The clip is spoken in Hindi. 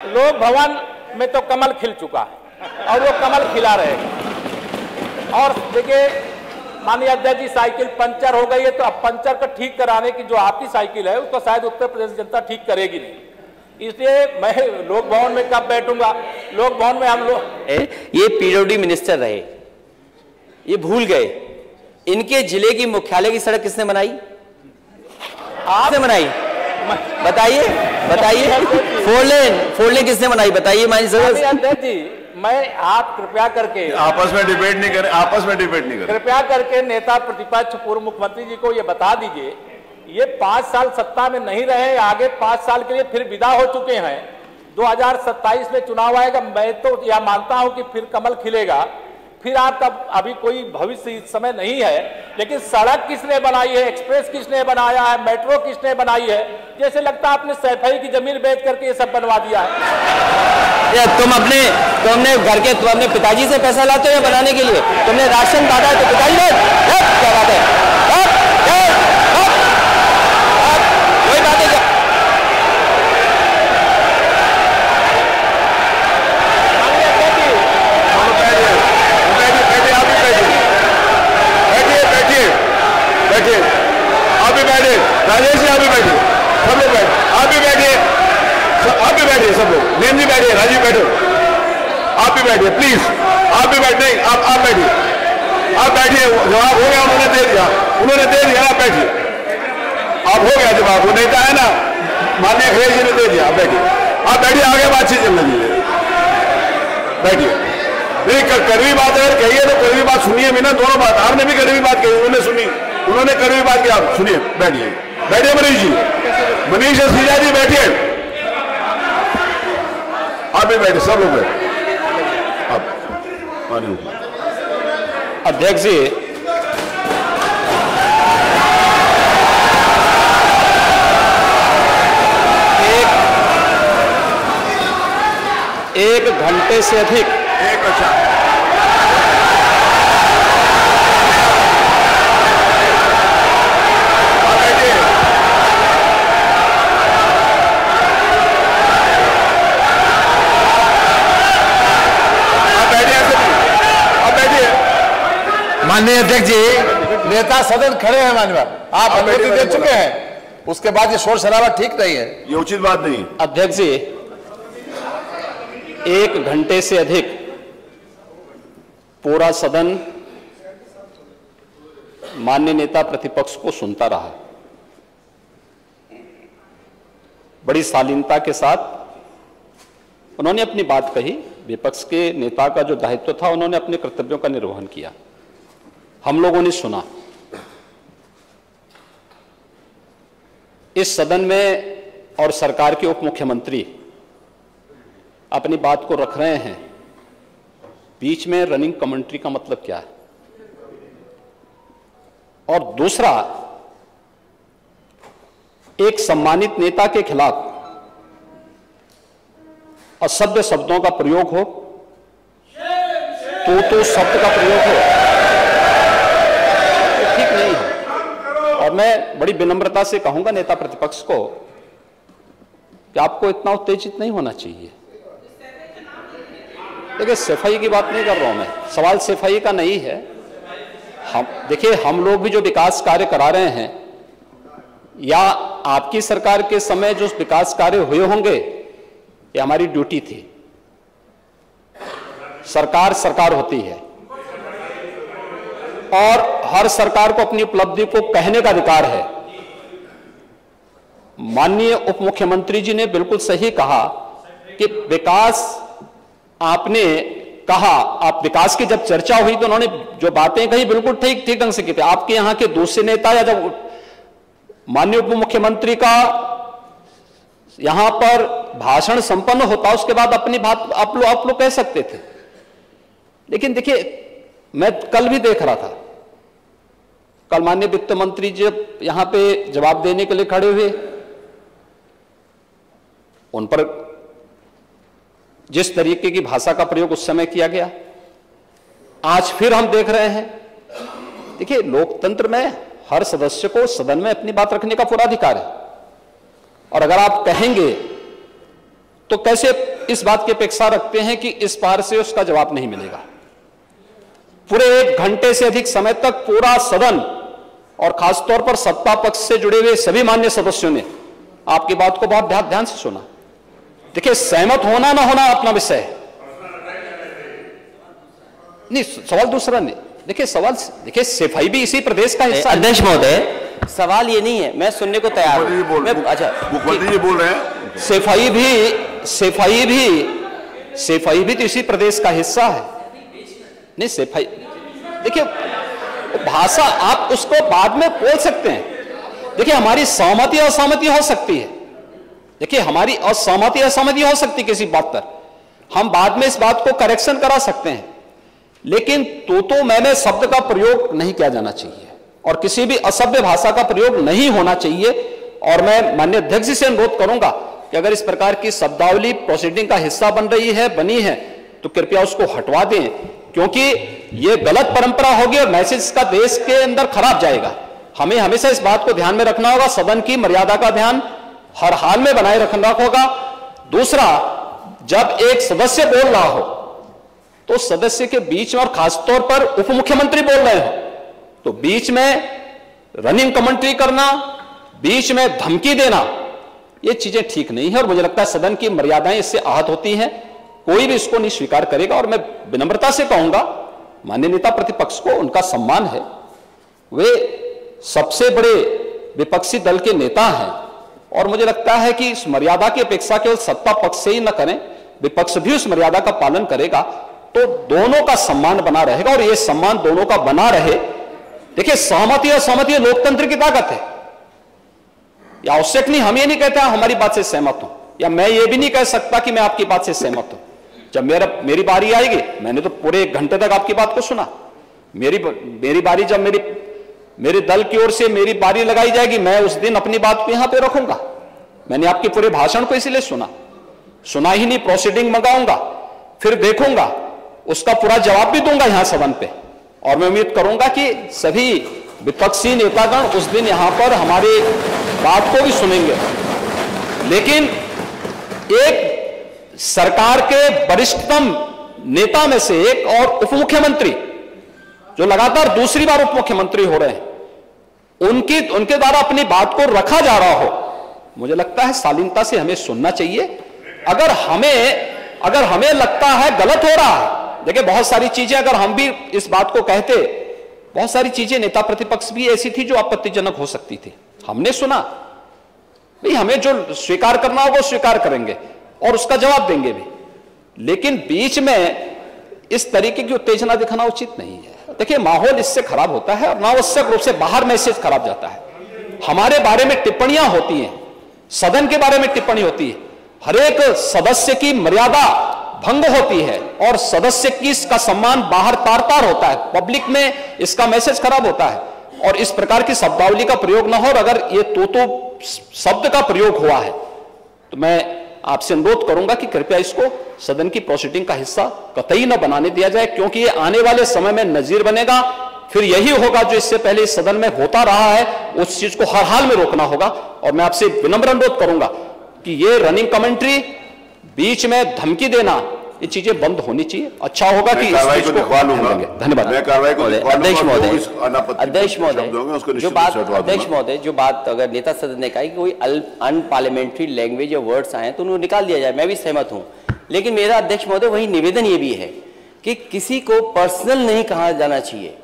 लोक भवन में तो कमल खिल चुका है और वो कमल खिला रहेगा। और देखिए माननीय अध्यक्ष जी, साइकिल पंचर हो गई है तो अब पंचर को ठीक कराने की जो आपकी साइकिल है उसको शायद उत्तर प्रदेश जनता ठीक करेगी नहीं। इसलिए मैं लोक भवन में कब बैठूंगा? लोक भवन में हम लोग ये पीडब्ल्यूडी मिनिस्टर रहे, ये भूल गए इनके जिले की मुख्यालय की सड़क किसने बनाई? आपने बनाई? बताइए बताइए। फोर लेन किसने बनाई बताइए? अध्यक्ष जी, मैं आप कृपया करके आपस में डिबेट नहीं करें, कृपया करके नेता प्रतिपक्ष पूर्व मुख्यमंत्री जी को ये बता दीजिए, ये 5 साल सत्ता में नहीं रहे, आगे 5 साल के लिए फिर विदा हो चुके हैं। 2027 में चुनाव आएगा, मैं तो यह मानता हूं कि फिर कमल खिलेगा, फिर आपका अभी कोई भविष्य इस समय नहीं है। लेकिन सड़क किसने बनाई है, एक्सप्रेस किसने बनाया है, मेट्रो किसने बनाई है? जैसे लगता है आपने सैफई की जमीन बेच करके ये सब बनवा दिया है। तुम अपने पिताजी से पैसा लाते हो बनाने के लिए? तुमने राशन बांटा तो पिताजी ने क्या बात है? कोई बात है? आप भी बैठे, राजेश जी आप भी बैठे, सब लोग बैठे, आप भी बैठिए, सब लोग, नेम जी बैठिए, राजीव बैठो, आप भी बैठिए प्लीज, आप भी बैठे, आप बैठिए, जवाब हो गया, उन्होंने दे दिया, आप बैठिए, आप हो गया जवाब, वो नेता है ना माननीय खैर जी ने दे दिया, आप बैठिए, आगे बातचीत चलने दीजिए, बैठिए। नहीं कड़वी बात अगर कही है तो कड़वी बात सुनिए भी ना, दोनों बात, आपने भी कड़वी बात कही, उन्होंने सुनी, उन्होंने कड़वी बात की, आप सुनिए, बैठिए मनीष जी, मनीष सिंह जी बैठिए, आप भी बैठे, सब लोग बैठे। अध्यक्ष जी, एक घंटे से अधिक माननीय अध्यक्ष जी, नेता सदन खड़े हैं, माननीय आप अनुमति दे चुके हैं, उसके बाद ये शोर शराबा ठीक नहीं है, ये उचित बात नहीं। अध्यक्ष जी, 1 घंटे से अधिक पूरा सदन माननीय नेता प्रतिपक्ष को सुनता रहा। बड़ी शालीनता के साथ उन्होंने अपनी बात कही। विपक्ष के नेता का जो दायित्व था, उन्होंने अपने कर्तव्यों का निर्वहन किया, हम लोगों ने सुना। इस सदन में और सरकार के उप मुख्यमंत्री अपनी बात को रख रहे हैं, बीच में रनिंग कमेंट्री का मतलब क्या है? और दूसरा, एक सम्मानित नेता के खिलाफ असभ्य शब्दों का प्रयोग हो, तो शब्द का प्रयोग हो, तो ठीक नहीं है। और मैं बड़ी विनम्रता से कहूंगा नेता प्रतिपक्ष को कि आपको इतना उत्तेजित नहीं होना चाहिए। देखिए, सफाई की बात नहीं कर रहा हूं मैं, सवाल सफाई का नहीं है। देखिए, हम लोग भी जो विकास कार्य करा रहे हैं, या आपकी सरकार के समय जो विकास कार्य हुए होंगे, ये हमारी ड्यूटी थी। सरकार होती है और हर सरकार को अपनी उपलब्धि को कहने का अधिकार है। माननीय उप मुख्यमंत्री जी ने बिल्कुल सही कहा कि विकास, आपने कहा, आप विकास की जब चर्चा हुई तो उन्होंने जो बातें कही बिल्कुल ठीक ढंग से की थी। आपके यहां के दूसरे नेता या जब माननीय उप मुख्यमंत्री का यहां पर भाषण संपन्न होता, उसके बाद अपनी बात आप लोग कह सकते थे। लेकिन देखिए, मैं कल भी देख रहा था, कल माननीय वित्त मंत्री जब यहां पे जवाब देने के लिए खड़े हुए, उन पर जिस तरीके की भाषा का प्रयोग उस समय किया गया, आज फिर हम देख रहे हैं। देखिए, लोकतंत्र में हर सदस्य को सदन में अपनी बात रखने का पूरा अधिकार है। और अगर आप कहेंगे तो कैसे इस बात की अपेक्षा रखते हैं कि इस बार से उसका जवाब नहीं मिलेगा? पूरे 1 घंटे से अधिक समय तक पूरा सदन और खासतौर पर सत्ता पक्ष से जुड़े हुए सभी मान्य सदस्यों ने आपकी बात को बहुत ध्यान से सुना। देखिए, सहमत होना ना होना अपना विषय है, नहीं सवाल दूसरा नहीं। देखिए सवाल, देखिए सफाई भी इसी प्रदेश का हिस्सा है। अध्यक्ष महोदय, सवाल ये नहीं है, मैं सुनने को तैयार हूं। अच्छा, मुख्यमंत्री जी बोल रहे हैं, सफाई भी तो इसी प्रदेश का हिस्सा है। नहीं सफाई, देखिए भाषा आप उसको बाद में बोल सकते हैं। देखिए हमारी सहमति असहमति हो सकती है, देखिए हमारी असहमति असहमति हो सकती है किसी बात पर, हम बाद में इस बात को करेक्शन करा सकते हैं, लेकिन तो मैं शब्द का प्रयोग नहीं किया जाना चाहिए और किसी भी असभ्य भाषा का प्रयोग नहीं होना चाहिए। और मैं माननीय अध्यक्ष जी से अनुरोध करूंगा कि अगर इस प्रकार की शब्दावली प्रोसीडिंग का हिस्सा बनी है तो कृपया उसको हटवा दें, क्योंकि यह गलत परंपरा होगी और मैसेज का देश के अंदर खराब जाएगा। हमें हमेशा इस बात को ध्यान में रखना होगा, सदन की मर्यादा का ध्यान हर हाल में बनाए रखना होगा। दूसरा, जब एक सदस्य बोल रहा हो तो सदस्य के बीच में, और खासतौर पर उप मुख्यमंत्री बोल रहे हो, तो बीच में रनिंग कमेंट्री करना, बीच में धमकी देना, ये चीजें ठीक नहीं है और मुझे लगता है सदन की मर्यादाएं इससे आहत होती हैं। कोई भी इसको नहीं स्वीकार करेगा और मैं विनम्रता से कहूंगा माननीय नेता प्रतिपक्ष को, उनका सम्मान है, वे सबसे बड़े विपक्षी दल के नेता हैं और मुझे लगता है कि इस मर्यादा की अपेक्षा केवल सत्ता पक्ष से ही न करें, विपक्ष भी उस मर्यादा का पालन करेगा तो दोनों का सम्मान बना रहेगा और यह सम्मान दोनों का बना रहे। देखिए सहमति और सहमति लोकतंत्र की ताकत है, या आवश्यक नहीं, हम ये नहीं कहते हमारी बात से सहमत हूं, या मैं ये भी नहीं कह सकता कि मैं आपकी बात से सहमत हूं। जब मेरी बारी आएगी, मैंने तो पूरे 1 घंटे तक आपकी बात को सुना, मेरी बारी जब मेरे दल की ओर से मेरी बारी लगाई जाएगी, मैं उस दिन अपनी बात को यहां पे रखूंगा। मैंने आपके पूरे भाषण को इसलिए सुना ही नहीं, प्रोसीडिंग मंगाऊंगा, फिर देखूंगा, उसका पूरा जवाब भी दूंगा यहां सदन पे, और मैं उम्मीद करूंगा कि सभी विपक्षी नेतागण उस दिन यहां पर हमारी बात को भी सुनेंगे। लेकिन एक सरकार के वरिष्ठतम नेता में से एक और उप मुख्यमंत्री जो लगातार दूसरी बार उप मुख्यमंत्री हो रहे हैं, उनके द्वारा अपनी बात को रखा जा रहा हो, मुझे लगता है शालीनता से हमें सुनना चाहिए। अगर हमें लगता है गलत हो रहा है, देखिए बहुत सारी चीजें अगर हम भी इस बात को कहते, बहुत सारी चीजें नेता प्रतिपक्ष भी ऐसी थी जो आपत्तिजनक हो सकती थी, हमने सुना, भाई हमें जो स्वीकार करना होगा वो स्वीकार करेंगे और उसका जवाब देंगे भी, लेकिन बीच में इस तरीके की उत्तेजना दिखाना उचित नहीं है। देखिए माहौल इससे खराब होता है और अनावश्यक रूप से बाहर मैसेज खराब जाता है। हमारे बारे में टिप्पणियां होती हैं, सदन के बारे में टिप्पणी होती है, हर एक सदस्य की मर्यादा भंग होती है और सदस्य की इसका सम्मान बाहर तार होता है, पब्लिक में इसका मैसेज खराब होता है और इस प्रकार की शब्दावली का प्रयोग न हो। और अगर ये तो शब्द का प्रयोग हुआ है तो मैं आपसे अनुरोध करूंगा कि कृपया इसको सदन की प्रोसीडिंग का हिस्सा कतई न बनाने दिया जाए, क्योंकि ये आने वाले समय में नजीर बनेगा। फिर यही होगा जो इससे पहले इस सदन में होता रहा है, उस चीज को हर हाल में रोकना होगा। और मैं आपसे विनम्र अनुरोध करूंगा कि ये रनिंग कमेंट्री, बीच में धमकी देना, ये चीजें बंद होनी चाहिए। अच्छा होगा कि कार्रवाई को दिखवा लूंगा। धन्यवाद। मैं कार्रवाई को अध्यक्ष महोदय, जो बात अगर नेता सदन ने कहा कि कोई अनपार्लियामेंट्री लैंग्वेज या वर्ड्स आए तो उनको निकाल दिया जाए, मैं भी सहमत हूं, लेकिन मेरा अध्यक्ष महोदय वही निवेदन ये भी है कि किसी को पर्सनल नहीं कहा जाना चाहिए।